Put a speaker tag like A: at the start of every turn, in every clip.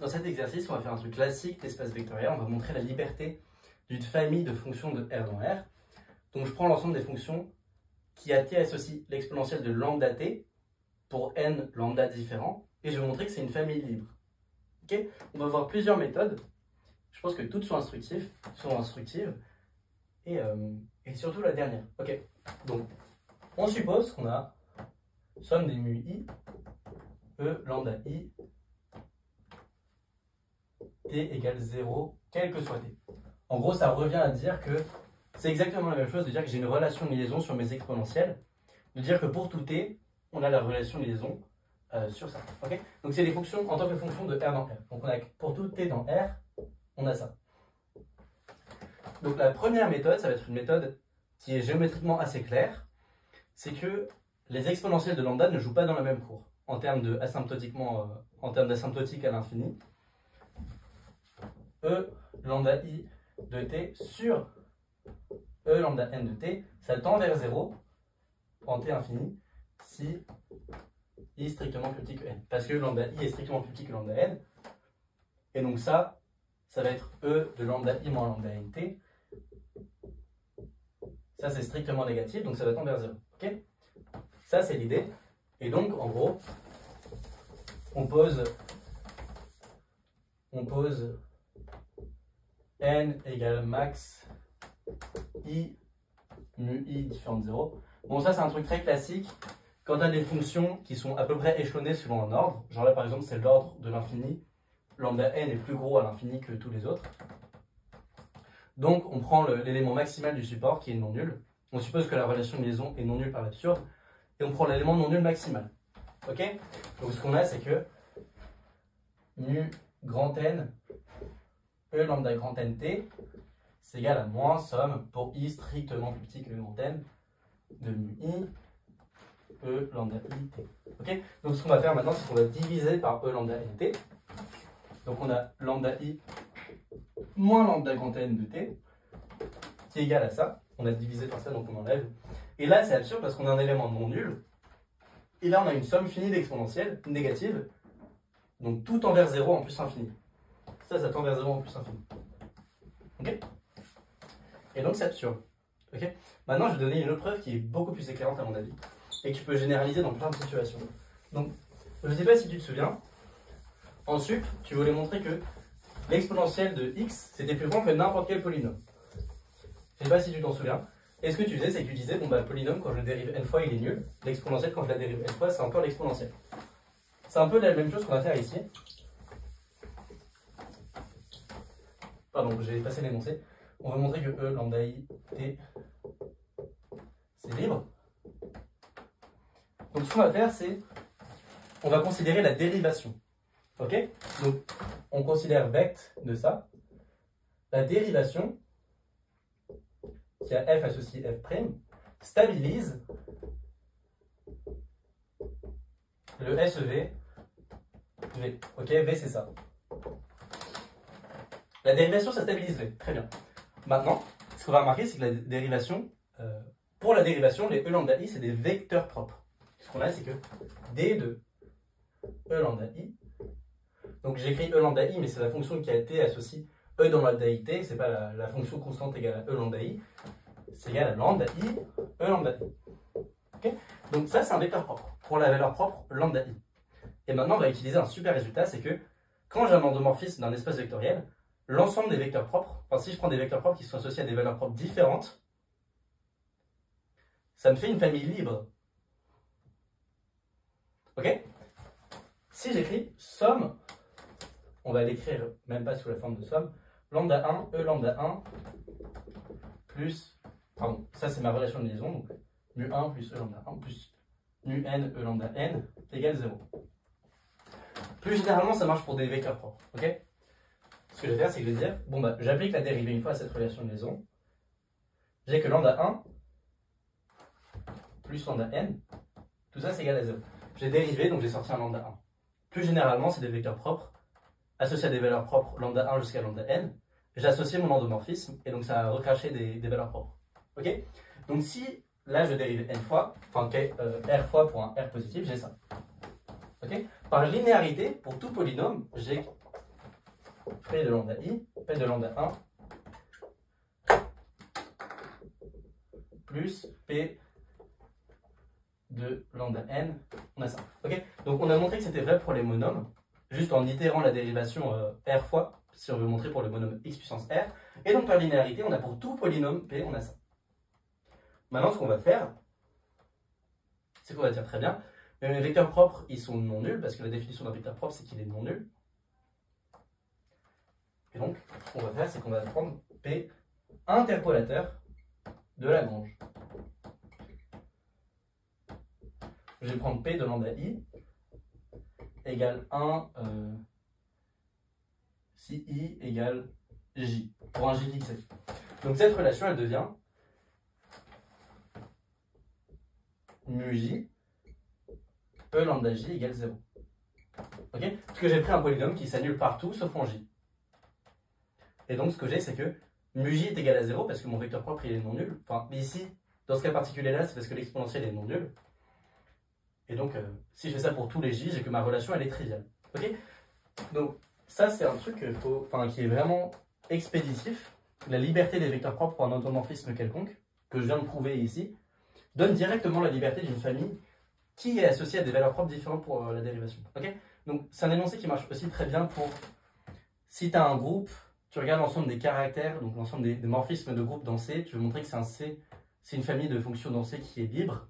A: Dans cet exercice, on va faire un truc classique d'espace vectoriel. On va montrer la liberté d'une famille de fonctions de R dans R. Donc je prends l'ensemble des fonctions qui à t associent l'exponentielle de lambda t pour n lambda différents. Et je vais montrer que c'est une famille libre. Okay, on va voir plusieurs méthodes. Je pense que toutes sont instructives. Et surtout la dernière. Ok. Donc, on suppose qu'on a somme des mu i, e lambda i, t égale 0, quel que soit t. En gros, ça revient à dire que c'est exactement la même chose de dire que j'ai une relation de liaison sur mes exponentielles, de dire que pour tout t, on a la relation de liaison sur ça. Okay, donc c'est des fonctions en tant que fonction de R dans R. Donc on a pour tout t dans R, on a ça. Donc la première méthode, ça va être une méthode qui est géométriquement assez claire, c'est que les exponentielles de lambda ne jouent pas dans la même cour en termes de d'asymptotique à l'infini. E lambda i de t sur E lambda n de t, ça tend vers 0 en t infini si i est strictement plus petit que n. Parce que lambda i est strictement plus petit que lambda n. Et donc ça va être E de lambda i moins lambda n t. Ça c'est strictement négatif, donc ça va tendre vers 0. Okay, ça c'est l'idée. Et donc en gros, on pose n égale max i mu i différent de 0. Bon, ça c'est un truc très classique quand tu as des fonctions qui sont à peu près échelonnées selon un ordre. Genre là par exemple c'est l'ordre de l'infini. Lambda n est plus gros à l'infini que tous les autres. Donc on prend l'élément maximal du support qui est non nul. On suppose que la relation de liaison est non nulle par l'absurde. Et on prend l'élément non nul maximal. Ok? Donc ce qu'on a c'est que mu grand N E lambda grand N t c'est égal à moins somme pour i strictement plus petit que grand N de mu i E lambda i t. Ok? Donc ce qu'on va faire maintenant c'est qu'on va diviser par E lambda n t. Donc on a lambda i moins lambda grand N de t qui est égal à ça. On a divisé par ça donc on enlève. Et là c'est absurde parce qu'on a un élément non nul. Et là on a une somme finie d'exponentielles négatives. Donc tout tend vers 0 en plus infini. Ça tend vers 0 en plus infini. Ok? Et donc c'est absurde. Ok? Maintenant je vais donner une autre preuve qui est beaucoup plus éclairante à mon avis. Et que tu peux généraliser dans plein de situations. Donc je ne sais pas si tu te souviens. En sup, tu voulais montrer que l'exponentielle de x c'était plus grand que n'importe quel polynôme. Je ne sais pas si tu t'en souviens. Et ce que tu faisais, c'est que tu disais, bon bah le polynôme quand je le dérive n fois il est nul. L'exponentielle quand je la dérive n fois c'est encore l'exponentielle. C'est un peu la même chose qu'on va faire ici. Pardon, j'ai passé l'énoncé. On va montrer que E lambda i t c'est libre. Donc ce qu'on va faire c'est on va considérer la dérivation. Ok? Donc on considère vect de ça. La dérivation qui a f associé f' stabilise le SEV V. Ok, V c'est ça. La dérivation ça stabilise V. Très bien. Maintenant, ce qu'on va remarquer c'est que la dérivation, pour la dérivation, les E lambda I c'est des vecteurs propres. Ce qu'on a c'est que D de E lambda I. Donc j'écris E lambda I mais c'est la fonction qui a été associée E dans lambda I t, c'est pas la fonction constante égale à E lambda I. C'est égal à lambda I, E lambda I. Okay, donc ça c'est un vecteur propre, pour la valeur propre lambda I. Et maintenant on va utiliser un super résultat, c'est que quand j'ai un endomorphisme d'un espace vectoriel, l'ensemble des vecteurs propres, enfin si je prends des vecteurs propres qui sont associés à des valeurs propres différentes, ça me fait une famille libre. Ok? Si j'écris somme, on va l'écrire même pas sous la forme de somme, lambda 1, E lambda 1, plus, pardon, ça c'est ma relation de liaison, donc mu 1 plus E lambda 1 plus mu n E lambda n égale 0. Plus généralement ça marche pour des vecteurs propres, ok? Ce que je vais faire c'est que je vais dire, bon bah j'applique la dérivée une fois à cette relation de liaison, j'ai que lambda 1 plus lambda n, tout ça c'est égal à 0. J'ai dérivé donc j'ai sorti un lambda 1. Plus généralement c'est des vecteurs propres, associés à des valeurs propres lambda 1 jusqu'à lambda n, j'ai associé mon endomorphisme et donc ça a recraché des valeurs propres. Ok? Donc si là je dérive n fois, enfin r fois pour un r positif, j'ai ça. Ok? Par linéarité, pour tout polynôme, j'ai P de lambda I, P de lambda 1, plus P de lambda n, on a ça. Ok. Donc on a montré que c'était vrai pour les monômes, juste en itérant la dérivation r fois, si on veut montrer pour le monôme x puissance r. Et donc par linéarité, on a pour tout polynôme p, on a ça. Maintenant, ce qu'on va faire, c'est qu'on va dire très bien, mais mes vecteurs propres, ils sont non nuls, parce que la définition d'un vecteur propre, c'est qu'il est non nul. Et donc, ce qu'on va faire, c'est qu'on va prendre P interpolateur de Lagrange. Je vais prendre P de lambda I égale 1 si I égale J, pour un J fixé. Donc cette relation, elle devient mu J E lambda J égale 0. Ok. Parce que j'ai pris un polynôme qui s'annule partout sauf en J. Et donc ce que j'ai, c'est que mu J est égal à 0 parce que mon vecteur propre il est non nul. Enfin, ici, dans ce cas particulier là, c'est parce que l'exponentielle est non nulle. Et donc, si je fais ça pour tous les J, j'ai que ma relation elle est triviale. Ok. Donc ça c'est un truc qui est vraiment expéditif. La liberté des vecteurs propres pour un endomorphisme quelconque, que je viens de prouver ici, donne directement la liberté d'une famille qui est associée à des valeurs propres différentes pour la dérivation. Okay. Donc c'est un énoncé qui marche aussi très bien pour si tu as un groupe, tu regardes l'ensemble des caractères, donc l'ensemble des morphismes de groupe dans C, tu veux montrer que c'est un C, c'est une famille de fonctions dans C qui est libre,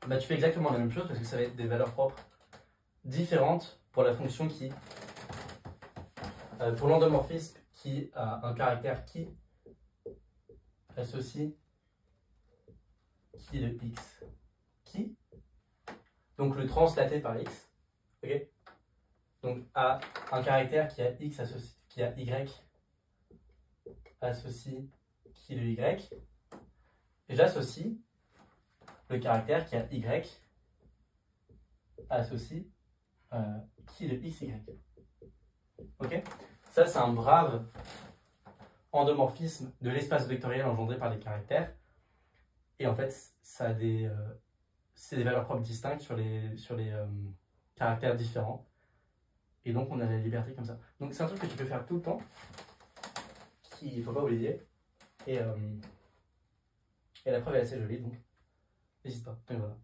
A: bah, tu fais exactement la même chose parce que ça va être des valeurs propres différentes pour la fonction qui, pour l'endomorphisme qui a un caractère qui associe qui de x qui, donc le translaté par x, ok. Donc a un caractère qui a x associe, qui a y associe qui de y, et j'associe le caractère qui a y associe qui de xy. Ok. Ça c'est un brave endomorphisme de l'espace vectoriel engendré par les caractères. Et en fait, ça a c'est des valeurs propres distinctes sur les caractères différents. Et donc, on a la liberté comme ça. Donc, c'est un truc que tu peux faire tout le temps, qu'il ne faut pas oublier. Et la preuve est assez jolie, donc n'hésite pas. Donc, voilà.